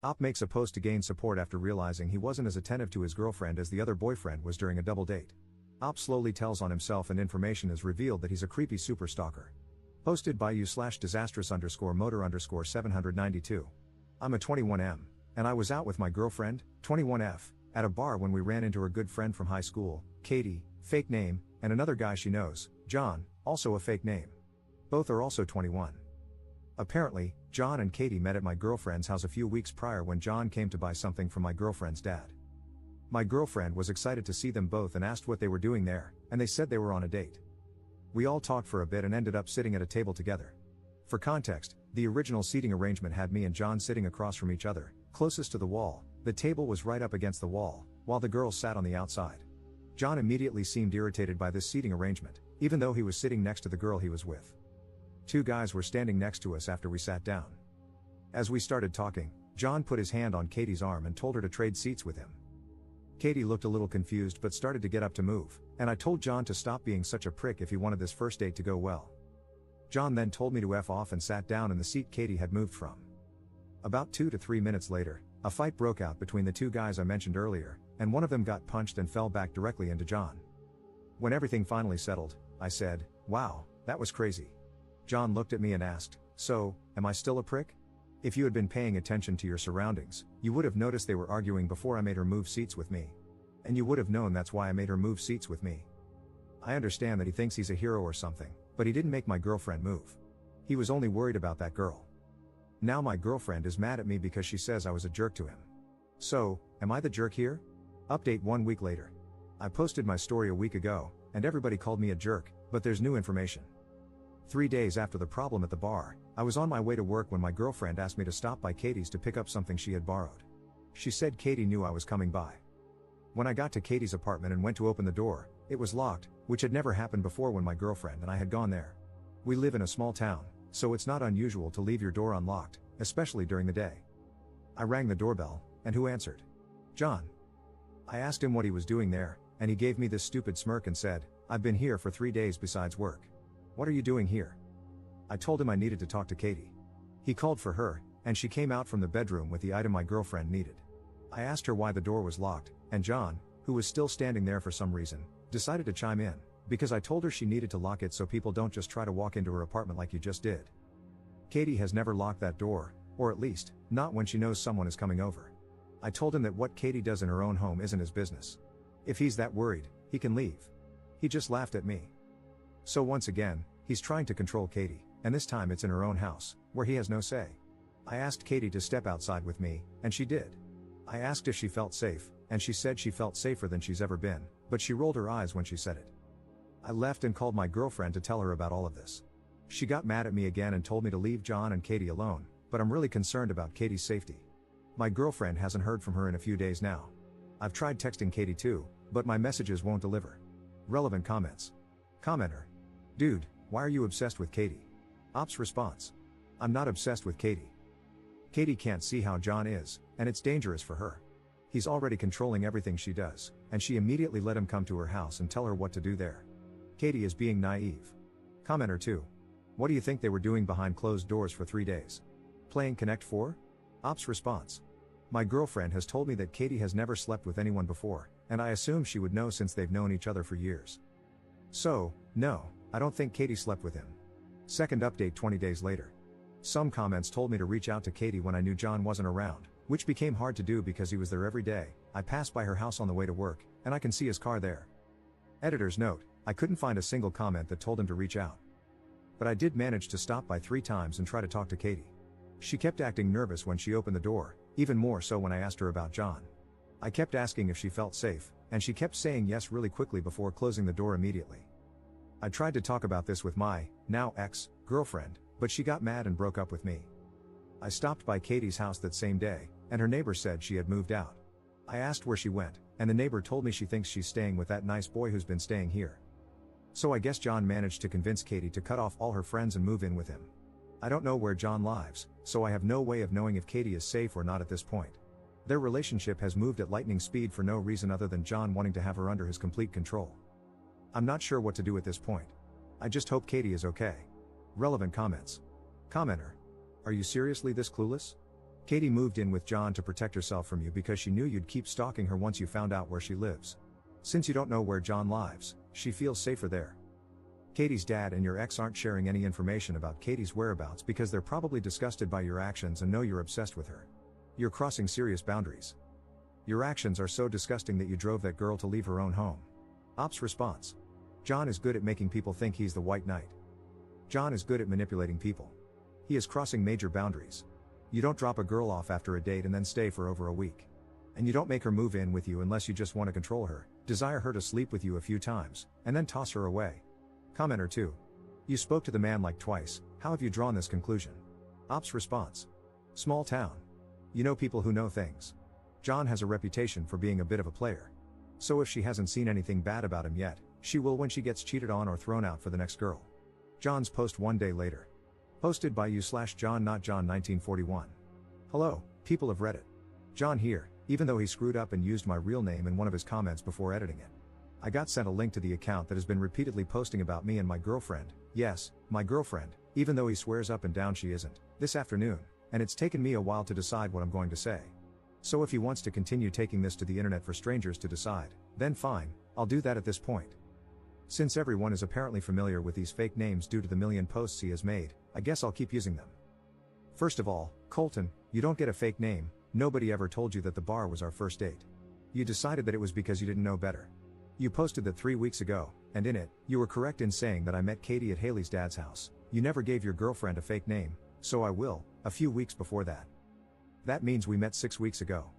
Op makes a post to gain support after realizing he wasn't as attentive to his girlfriend as the other boyfriend was during a double date. Op slowly tells on himself and information is revealed that he's a creepy super stalker. Posted by u/disastrous_motor_792. I'm a 21M, and I was out with my girlfriend, 21F, at a bar when we ran into her good friend from high school, Katie, fake name, and another guy she knows, John, also a fake name. Both are also 21. Apparently, John and Katie met at my girlfriend's house a few weeks prior when John came to buy something from my girlfriend's dad. My girlfriend was excited to see them both and asked what they were doing there, and they said they were on a date. We all talked for a bit and ended up sitting at a table together. For context, the original seating arrangement had me and John sitting across from each other, closest to the wall. The table was right up against the wall, while the girls sat on the outside. John immediately seemed irritated by this seating arrangement, even though he was sitting next to the girl he was with. Two guys were standing next to us after we sat down. As we started talking, John put his hand on Katie's arm and told her to trade seats with him. Katie looked a little confused but started to get up to move, and I told John to stop being such a prick if he wanted this first date to go well. John then told me to F off and sat down in the seat Katie had moved from. About 2 to 3 minutes later, a fight broke out between the two guys I mentioned earlier, and one of them got punched and fell back directly into John. When everything finally settled, I said, "Wow, that was crazy." John looked at me and asked, "So, am I still a prick?" If you had been paying attention to your surroundings, you would have noticed they were arguing before I made her move seats with me. And you would have known that's why I made her move seats with me. I understand that he thinks he's a hero or something, but he didn't make my girlfriend move. He was only worried about that girl. Now my girlfriend is mad at me because she says I was a jerk to him. So, am I the jerk here? Update 1 week later. I posted my story a week ago, and everybody called me a jerk, but there's new information. 3 days after the problem at the bar, I was on my way to work when my girlfriend asked me to stop by Katie's to pick up something she had borrowed. She said Katie knew I was coming by. When I got to Katie's apartment and went to open the door, it was locked, which had never happened before when my girlfriend and I had gone there. We live in a small town, so it's not unusual to leave your door unlocked, especially during the day. I rang the doorbell, and who answered? John. I asked him what he was doing there, and he gave me this stupid smirk and said, "I've been here for 3 days besides work. What are you doing here?" I told him I needed to talk to Katie. He called for her, and she came out from the bedroom with the item my girlfriend needed. I asked her why the door was locked, and John, who was still standing there for some reason, decided to chime in, because I told her she needed to lock it so people don't just try to walk into her apartment like you just did. Katie has never locked that door, or at least, not when she knows someone is coming over. I told him that what Katie does in her own home isn't his business. If he's that worried, he can leave. He just laughed at me. So once again, he's trying to control Katie, and this time it's in her own house, where he has no say. I asked Katie to step outside with me, and she did. I asked if she felt safe, and she said she felt safer than she's ever been, but she rolled her eyes when she said it. I left and called my girlfriend to tell her about all of this. She got mad at me again and told me to leave John and Katie alone, but I'm really concerned about Katie's safety. My girlfriend hasn't heard from her in a few days now. I've tried texting Katie too, but my messages won't deliver. Relevant comments. Commenter. Dude, why are you obsessed with Katie? Op's response. I'm not obsessed with Katie. Katie can't see how John is, and it's dangerous for her. He's already controlling everything she does, and she immediately let him come to her house and tell her what to do there. Katie is being naive. Commenter 2. What do you think they were doing behind closed doors for 3 days? Playing Connect 4? Op's response. My girlfriend has told me that Katie has never slept with anyone before, and I assume she would know since they've known each other for years. So, no, I don't think Katie slept with him. Second update 20 days later. Some comments told me to reach out to Katie when I knew John wasn't around, which became hard to do because he was there every day. I passed by her house on the way to work, and I can see his car there. Editor's note, I couldn't find a single comment that told him to reach out. But I did manage to stop by 3 times and try to talk to Katie. She kept acting nervous when she opened the door, even more so when I asked her about John. I kept asking if she felt safe, and she kept saying yes really quickly before closing the door immediately. I tried to talk about this with my, now ex-girlfriend, but she got mad and broke up with me. I stopped by Katie's house that same day, and her neighbor said she had moved out. I asked where she went, and the neighbor told me she thinks she's staying with that nice boy who's been staying here. So I guess John managed to convince Katie to cut off all her friends and move in with him. I don't know where John lives, so I have no way of knowing if Katie is safe or not at this point. Their relationship has moved at lightning speed for no reason other than John wanting to have her under his complete control. I'm not sure what to do at this point. I just hope Katie is okay. Relevant comments. Commenter. Are you seriously this clueless? Katie moved in with John to protect herself from you because she knew you'd keep stalking her once you found out where she lives. Since you don't know where John lives, she feels safer there. Katie's dad and your ex aren't sharing any information about Katie's whereabouts because they're probably disgusted by your actions and know you're obsessed with her. You're crossing serious boundaries. Your actions are so disgusting that you drove that girl to leave her own home. Ops response. John is good at making people think he's the white knight. John is good at manipulating people. He is crossing major boundaries. You don't drop a girl off after a date and then stay for over a week. And you don't make her move in with you unless you just want to control her, desire her to sleep with you a few times, and then toss her away. Commenter 2. You spoke to the man like twice, how have you drawn this conclusion? Ops response. Small town. You know people who know things. John has a reputation for being a bit of a player. So if she hasn't seen anything bad about him yet, she will when she gets cheated on or thrown out for the next girl. John's post one day later. Posted by you/John not John 1941. Hello, people of Reddit. John here, even though he screwed up and used my real name in one of his comments before editing it. I got sent a link to the account that has been repeatedly posting about me and my girlfriend, yes, my girlfriend, even though he swears up and down she isn't, this afternoon, and it's taken me a while to decide what I'm going to say. So if he wants to continue taking this to the internet for strangers to decide, then fine, I'll do that at this point. Since everyone is apparently familiar with these fake names due to the million posts he has made, I guess I'll keep using them. First of all, Colton, you don't get a fake name, nobody ever told you that the bar was our first date. You decided that it was because you didn't know better. You posted that 3 weeks ago, and in it, you were correct in saying that I met Katie at Haley's dad's house. You never gave your girlfriend a fake name, so I will, a few weeks before that. That means we met 6 weeks ago.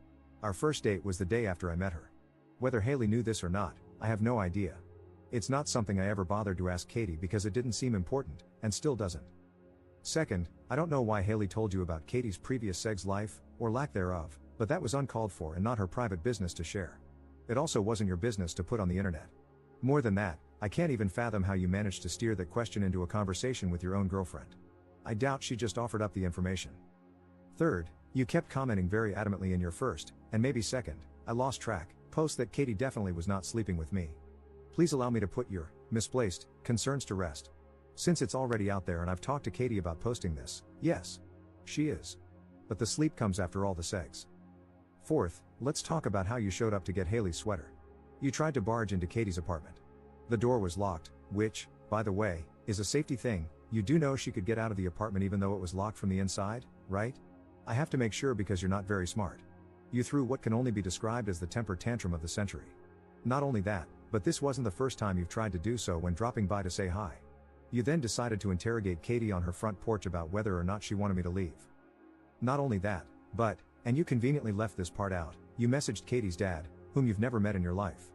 Our first date was the day after I met her. Whether Haley knew this or not, I have no idea. It's not something I ever bothered to ask Katie because it didn't seem important, and still doesn't. Second, I don't know why Haley told you about Katie's previous sex life, or lack thereof, but that was uncalled for and not her private business to share. It also wasn't your business to put on the internet. More than that, I can't even fathom how you managed to steer that question into a conversation with your own girlfriend. I doubt she just offered up the information. Third, you kept commenting very adamantly in your first, and maybe second, I lost track, post that Katie definitely was not sleeping with me. Please allow me to put your misplaced concerns to rest. Since it's already out there and I've talked to Katie about posting this, yes, she is. But the sleep comes after all the sex. Fourth, let's talk about how you showed up to get Haley's sweater. You tried to barge into Katie's apartment. The door was locked, which, by the way, is a safety thing. You do know she could get out of the apartment even though it was locked from the inside, right? I have to make sure because you're not very smart. You threw what can only be described as the temper tantrum of the century. Not only that, but this wasn't the first time you've tried to do so when dropping by to say hi. You then decided to interrogate Katie on her front porch about whether or not she wanted me to leave. Not only that, but, and you conveniently left this part out, you messaged Katie's dad, whom you've never met in your life.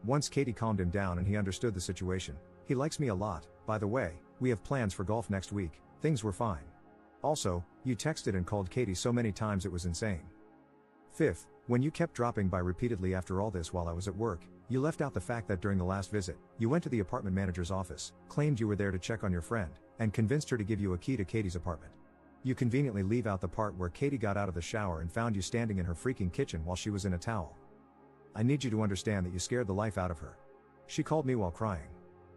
Once Katie calmed him down and he understood the situation, he likes me a lot, by the way, we have plans for golf next week, things were fine. Also, you texted and called Katie so many times it was insane. Fifth, when you kept dropping by repeatedly after all this while I was at work, you left out the fact that during the last visit, you went to the apartment manager's office, claimed you were there to check on your friend, and convinced her to give you a key to Katie's apartment. You conveniently leave out the part where Katie got out of the shower and found you standing in her freaking kitchen while she was in a towel. I need you to understand that you scared the life out of her. She called me while crying.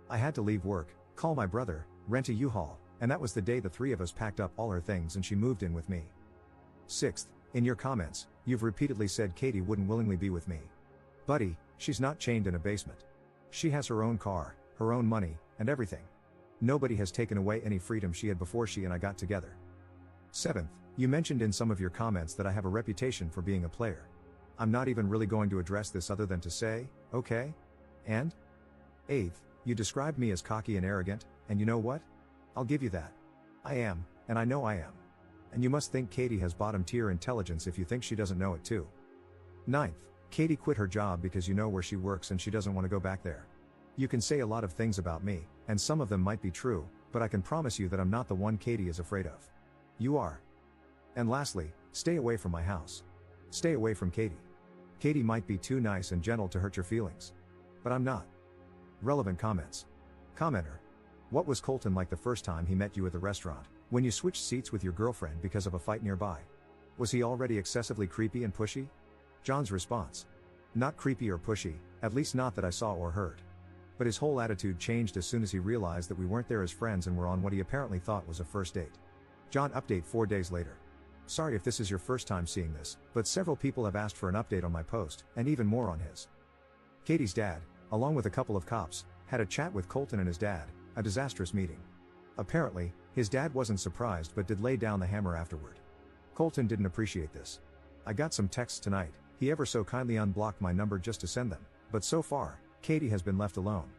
I had to leave work, call my brother, rent a U-Haul, and that was the day the three of us packed up all her things and she moved in with me. Sixth, in your comments, you've repeatedly said Katie wouldn't willingly be with me. Buddy, she's not chained in a basement. She has her own car, her own money, and everything. Nobody has taken away any freedom she had before she and I got together. Seventh, you mentioned in some of your comments that I have a reputation for being a player. I'm not even really going to address this other than to say, okay? And? Eighth, you described me as cocky and arrogant, and you know what? I'll give you that. I am, and I know I am. And you must think Katie has bottom-tier intelligence if you think she doesn't know it too. Ninth, Katie quit her job because you know where she works and she doesn't want to go back there. You can say a lot of things about me, and some of them might be true, but I can promise you that I'm not the one Katie is afraid of. You are. And lastly, stay away from my house. Stay away from Katie. Katie might be too nice and gentle to hurt your feelings. But I'm not. Relevant comments. Commenter. What was Colton like the first time he met you at the restaurant, when you switched seats with your girlfriend because of a fight nearby? Was he already excessively creepy and pushy? John's response. Not creepy or pushy, at least not that I saw or heard. But his whole attitude changed as soon as he realized that we weren't there as friends and were on what he apparently thought was a first date. John update 4 days later. Sorry if this is your first time seeing this, but several people have asked for an update on my post, and even more on his. Katie's dad, along with a couple of cops, had a chat with Colton and his dad, a disastrous meeting. Apparently, his dad wasn't surprised but did lay down the hammer afterward. Colton didn't appreciate this. I got some texts tonight, he ever so kindly unblocked my number just to send them, but so far, Katie has been left alone.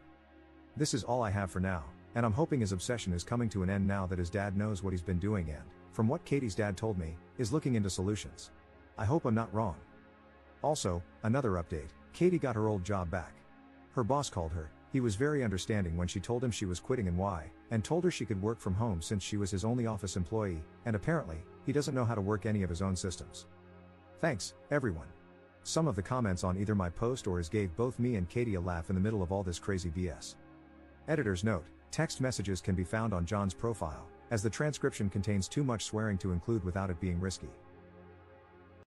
This is all I have for now, and I'm hoping his obsession is coming to an end now that his dad knows what he's been doing and, from what Katie's dad told me, is looking into solutions. I hope I'm not wrong. Also, another update, Katie got her old job back. Her boss called her, he was very understanding when she told him she was quitting and why, and told her she could work from home since she was his only office employee, and apparently, he doesn't know how to work any of his own systems. Thanks, everyone. Some of the comments on either my post or his gave both me and Katie a laugh in the middle of all this crazy BS. Editor's note, text messages can be found on John's profile, as the transcription contains too much swearing to include without it being risky.